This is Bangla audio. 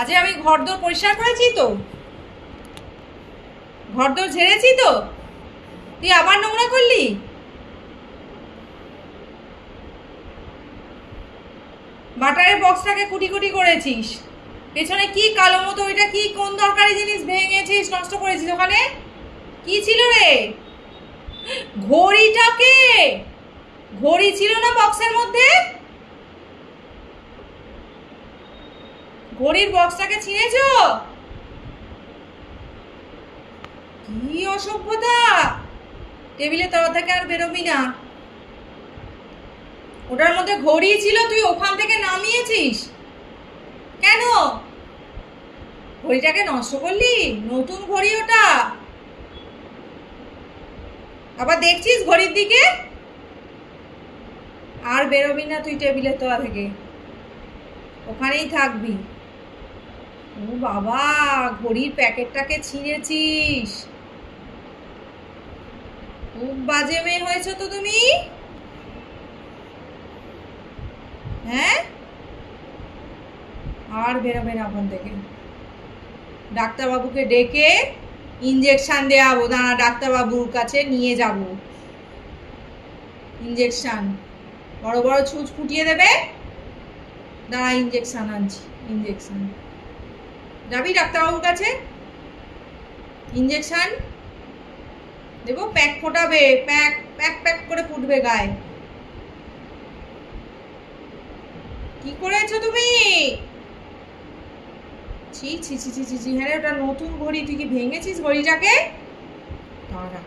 আজকে আমি ঘরদোর পরিষ্কার করেছি তো, ঘরদোর ঝেড়েছি তো, তুই আবার নোংরা করলি। বাটারের বক্সটাকে কুটি কুটি করেছিস, পেছনে কি কালো মতো, ওইটা কি কোন দরকারি জিনিস ভেঙেছিস, নষ্ট করেছিস। ওখানে কি ছিল রে? ঘড়িটাকে, ঘড়ি ছিল না বক্সের মধ্যে? ঘড়ির বক্সটাকে ছিঁড়েছ? কি অসভ্যতা! টেবিলের তলা থেকে আর বেরোবি না। ওটার মধ্যে ঘড়ি ছিল, তুই ওখান থেকে নামিয়েছিস কেন? ঘড়িটাকে নষ্ট করলি? নতুন ঘড়ি ওটা। আবার দেখছিস ঘড়ির দিকে? আর বেরোবি না তুই টেবিলের তলা থেকে, ওখানেই থাকবি। ও বাবা, ঘড়ির প্যাকেটটাকে ছিঁড়েছিস। খুব বাজে মেয়ে হয়েছো তো তুমি। হ্যাঁ, আর বেরোবে না ওখান থেকে। ডাক্তারবাবুকে ডেকে ইঞ্জেকশন দেওয়াবো, দাঁড়া ডাক্তারবাবুর কাছে নিয়ে যাব। ইঞ্জেকশন, বড় বড় ছুঁচ ফুটিয়ে দেবে। দাঁড়া ইঞ্জেকশন আনছি, ইঞ্জেকশন। যাবি ডাক্তারবাবুর কাছে? ইঞ্জেকশন দেবো, প্যাক ফোটাবে, প্যাক প্যাক প্যাক করে ফুটবে গায়ে। কি করেছো তুমি? ছি ছি ছি ছি ছি ছি। হ্যাঁ, ওটা নতুন ঘড়ি, তুই কি ভেঙেছিস ঘড়িটাকে? দাঁড়া।